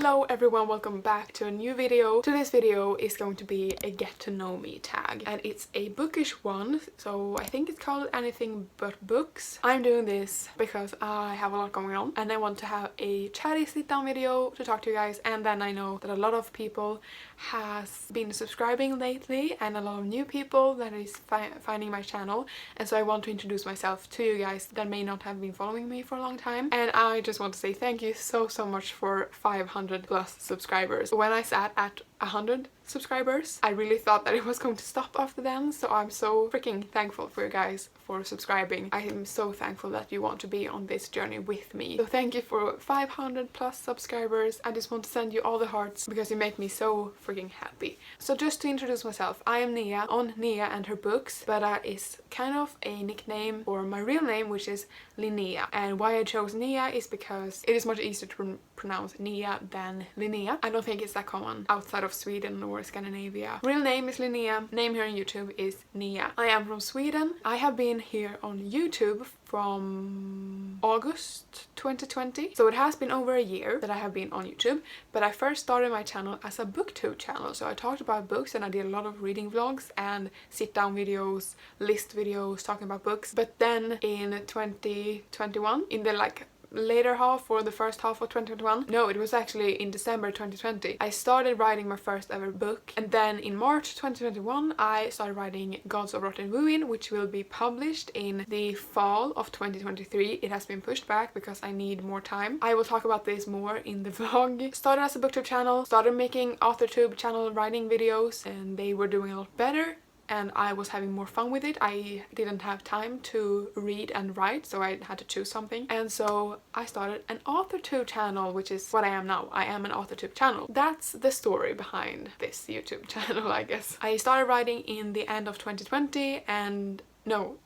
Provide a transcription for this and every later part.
Hello everyone, welcome back to a new video. Today's video is going to be a get to know me tag, and it's a bookish one, so I think it's called Anything But Books. I'm doing this because I have a lot going on and I want to have a chatty sit down video to talk to you guys, and then I know that a lot of people has been subscribing lately and a lot of new people that is finding my channel, and so I want to introduce myself to you guys that may not have been following me for a long time, and I just want to say thank you so much for 500 plus subscribers. When I sat at 100 subscribers, I really thought that it was going to stop after then, so I'm so freaking thankful for you guys for subscribing. I am so thankful that you want to be on this journey with me. So thank you for 500 plus subscribers. I just want to send you all the hearts because you make me so freaking happy. So just to introduce myself, I am Nea on Nea.andherbooks, but that is kind of a nickname for my real name, which is Linnea. And why I chose Nea is because it is much easier to pronounce Nea than Linnea. I don't think it's that common outside of Sweden or Scandinavia. Real name is Linnea, name here on YouTube is Nea. I am from Sweden. I have been here on YouTube from August 2020, so it has been over a year that I have been on YouTube, but I first started my channel as a booktube channel, so I talked about books and I did a lot of reading vlogs and sit down videos, list videos talking about books. But then in 2021, in the later half or the first half of 2021, no, it was actually in December 2020, I started writing my first ever book, and then in March 2021 I started writing Gods of Rotten Ruin, which will be published in the fall of 2023. It has been pushed back because I need more time. I will talk about this more in the vlog. Started as a booktube channel, started making authortube channel writing videos, and they were doing a lot better and I was having more fun with it. I didn't have time to read and write, so I had to choose something. And so I started an authortube channel, which is what I am now. I am an authortube channel. That's the story behind this YouTube channel, I guess. I started writing in the end of 2020 and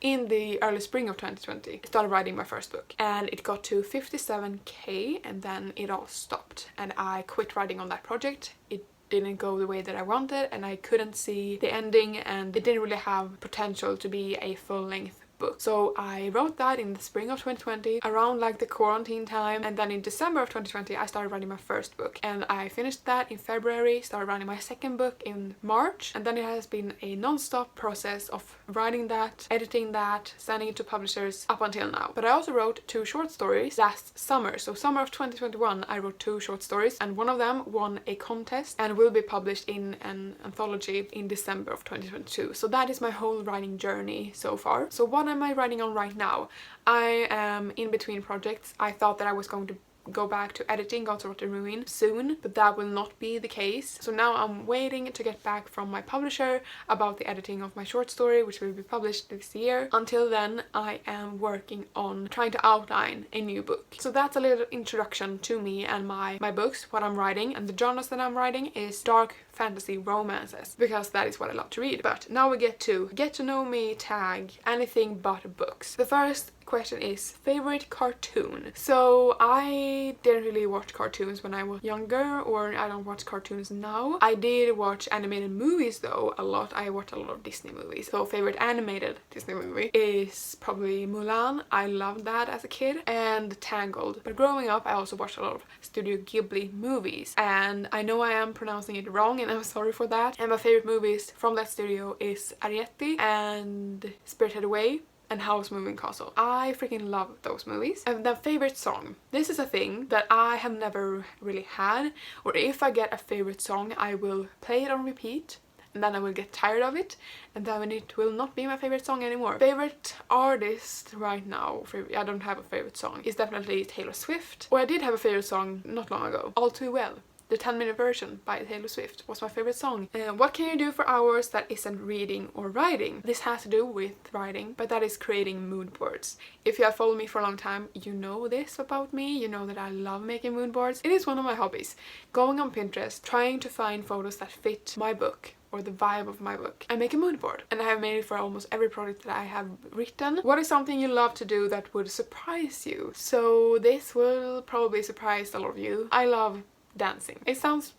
in the early spring of 2020, I started writing my first book, and it got to 57k and then it all stopped and I quit writing on that project. It didn't go the way that I wanted and I couldn't see the ending, and it didn't really have potential to be a full-length book. So I wrote that in the spring of 2020 around the quarantine time, and then in December of 2020 I started writing my first book and I finished that in February, started writing my second book in March, and then it has been a non-stop process of writing that, editing that, sending it to publishers up until now. But I also wrote 2 short stories last summer, so summer of 2021 I wrote 2 short stories, and one of them won a contest and will be published in an anthology in December of 2022. So that is my whole writing journey so far. So what am I writing on right now? I am in between projects. I thought that I was going to go back to editing Gods of Rotten Ruin soon, but that will not be the case. So now I'm waiting to get back from my publisher about the editing of my short story, which will be published this year. Until then, I am working on trying to outline a new book. So that's a little introduction to me and my books, what I'm writing, and the genres that I'm writing is dark fantasy romances, because that is what I love to read. But now we get to know me tag Anything But Books. The first question is favorite cartoon. So I didn't really watch cartoons when I was younger, or I don't watch cartoons now. I did watch animated movies though a lot. I watched a lot of Disney movies. So favorite animated Disney movie is probably Mulan. I loved that as a kid, and Tangled. But growing up I also watched a lot of Studio Ghibli movies, and I know I am pronouncing it wrong and I'm sorry for that. And my favorite movies from that studio is Ariete and Spirited Away and House Moving Castle. I freaking love those movies. And the favorite song. This is a thing that I have never really had, or if I get a favorite song I will play it on repeat and then I will get tired of it, and then it will not be my favorite song anymore. Favorite artist right now, I don't have a favorite song, is definitely Taylor Swift. Or I did have a favorite song not long ago, All Too Well. The 10-minute version by Taylor Swift was my favorite song. What can you do for hours that isn't reading or writing? This has to do with writing, but that is creating mood boards. If you have followed me for a long time, you know this about me. You know that I love making mood boards. It is one of my hobbies. Going on Pinterest, trying to find photos that fit my book or the vibe of my book, and make a mood board. And I have made it for almost every project that I have written. What is something you love to do that would surprise you? So this will probably surprise a lot of you. I love dancing. It sounds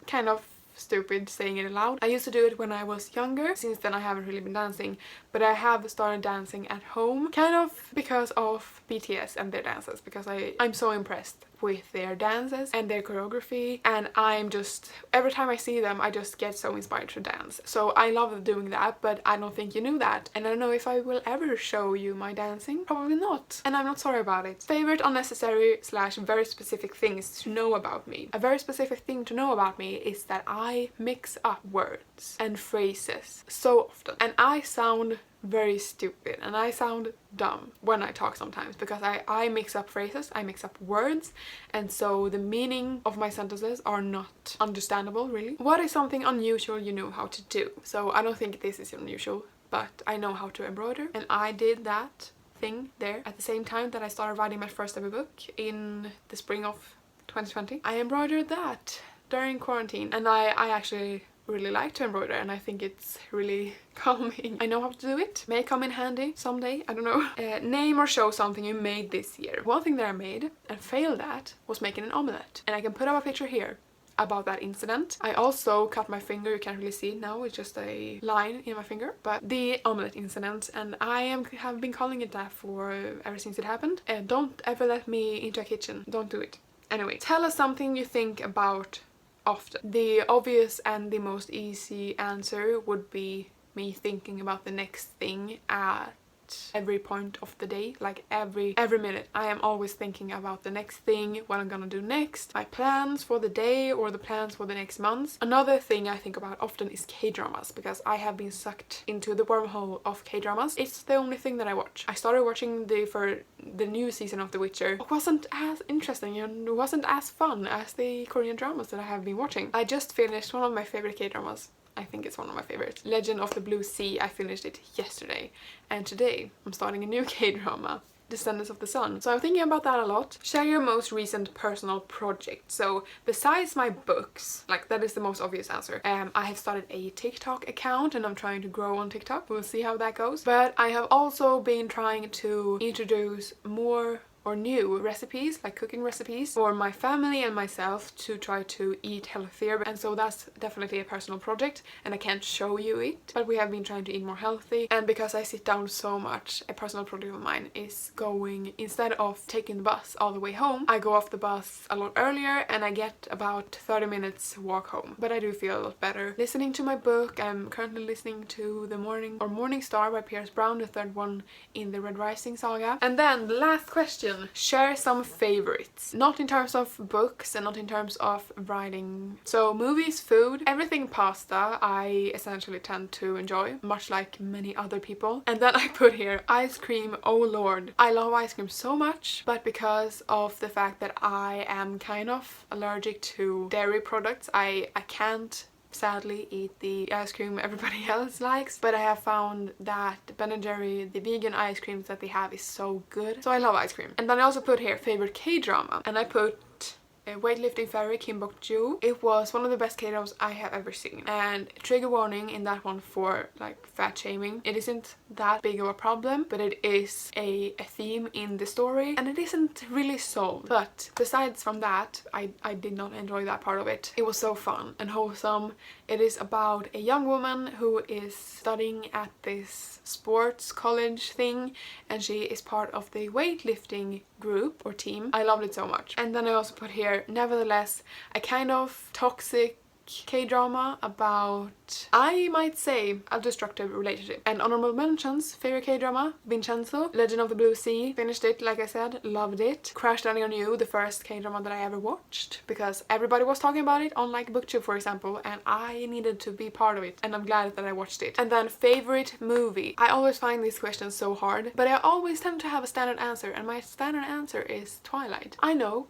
kind of stupid saying it aloud. I used to do it when I was younger. Since then I haven't really been dancing, but I have started dancing at home, kind of because of BTS and their dances, because I'm so impressed with their dances and their choreography, and I'm just, every time I see them I just get so inspired to dance. So I love doing that, but I don't think you knew that, and I don't know if I will ever show you my dancing. Probably not, and I'm not sorry about it. Favorite unnecessary slash very specific things to know about me. A very specific thing to know about me is that I mix up words and phrases so often, and I sound very stupid and I sound dumb when I talk sometimes, because I mix up phrases, I mix up words, and so the meaning of my sentences are not understandable really. What is something unusual you know how to do? So I don't think this is unusual, but I know how to embroider, and I did that thing there at the same time that I started writing my first ever book in the spring of 2020. I embroidered that during quarantine, and I actually really like to embroider, and I think it's really calming. I know how to do it. May come in handy someday, I don't know. Name or show something you made this year. One thing that I made and failed at was making an omelette, and I can put up a picture here about that incident. I also cut my finger, you can't really see it now, it's just a line in my finger, but the omelette incident, and I have been calling it that for ever since it happened. Don't ever let me into a kitchen, don't do it. Anyway, tell us something you think about often. The obvious and the most easy answer would be me thinking about the next thing at every point of the day, like every minute. I am always thinking about the next thing, what I'm gonna do next, my plans for the day or the plans for the next month. Another thing I think about often is K-dramas, because I have been sucked into the wormhole of K-dramas. It's the only thing that I watch. I started watching the new season of The Witcher. It wasn't as interesting and it wasn't as fun as the Korean dramas that I have been watching. I just finished one of my favorite K-dramas. I think it's one of my favorites. Legend of the Blue Sea. I finished it yesterday, and today I'm starting a new K-drama, Descendants of the Sun. So I'm thinking about that a lot. Share your most recent personal project. So besides my books, like that is the most obvious answer. I have started a TikTok account and I'm trying to grow on TikTok. We'll see how that goes. But I have also been trying to introduce more or new recipes, like cooking recipes, for my family and myself to try to eat healthier, and so that's definitely a personal project, and I can't show you it, but we have been trying to eat more healthy. And because I sit down so much, a personal project of mine is going, instead of taking the bus all the way home, I go off the bus a lot earlier and I get about 30 minutes walk home. But I do feel a lot better listening to my book. I'm currently listening to The Morning Star by Pierce Brown, the third one in the Red Rising saga. And then the last question. Share some favorites. Not in terms of books and not in terms of writing. So movies, food, everything pasta I essentially tend to enjoy, much like many other people. And then I put here ice cream. Oh lord. I love ice cream so much, but because of the fact that I am kind of allergic to dairy products, I can't sadly eat the ice cream everybody else likes, but I have found that Ben & Jerry, the vegan ice creams that they have, is so good. So I love ice cream. And then I also put here favorite K-drama, and I put Weightlifting Fairy, Kim Bok-joo. It was one of the best K-dramas I have ever seen. And trigger warning in that one for like fat shaming. It isn't that big of a problem, but it is a theme in the story, and it isn't really solved. But besides from that, I did not enjoy that part of it. It was so fun and wholesome. It is about a young woman who is studying at this sports college thing, and she is part of the weightlifting group or team. I loved it so much. And then I also put here, nevertheless, a kind of toxic K-drama about, I might say, a destructive relationship. And honorable mentions: favorite K-drama, Vincenzo, Legend of the Blue Sea, finished it, like I said, loved it. Crash Landing on You, the first K-drama that I ever watched, because everybody was talking about it on like Booktube, for example, and I needed to be part of it, and I'm glad that I watched it. And then favorite movie. I always find these questions so hard, but I always tend to have a standard answer, and my standard answer is Twilight. I know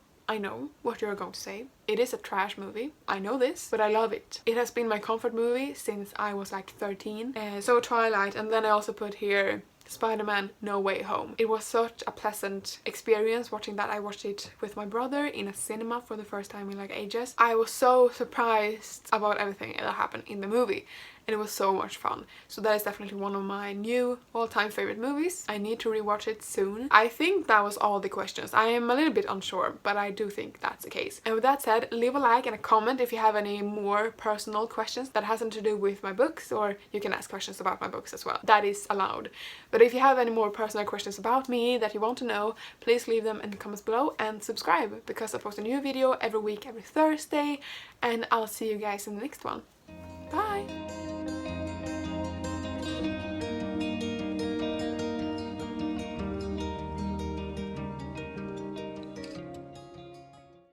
what you're going to say. It is a trash movie. I know this, but I love it. It has been my comfort movie since I was like 13. So Twilight. And then I also put here Spider-Man No Way Home. It was such a pleasant experience watching that. I watched it with my brother in a cinema for the first time in like ages. I was so surprised about everything that happened in the movie. and it was so much fun. So that is definitely one of my new all-time favorite movies. I need to rewatch it soon. I think that was all the questions. I am a little bit unsure, but I do think that's the case. And with that said, leave a like and a comment if you have any more personal questions that hasn't to do with my books, or you can ask questions about my books as well. That is allowed. But if you have any more personal questions about me that you want to know, please leave them in the comments below and subscribe, because I post a new video every week, every Thursday, and I'll see you guys in the next one. Bye!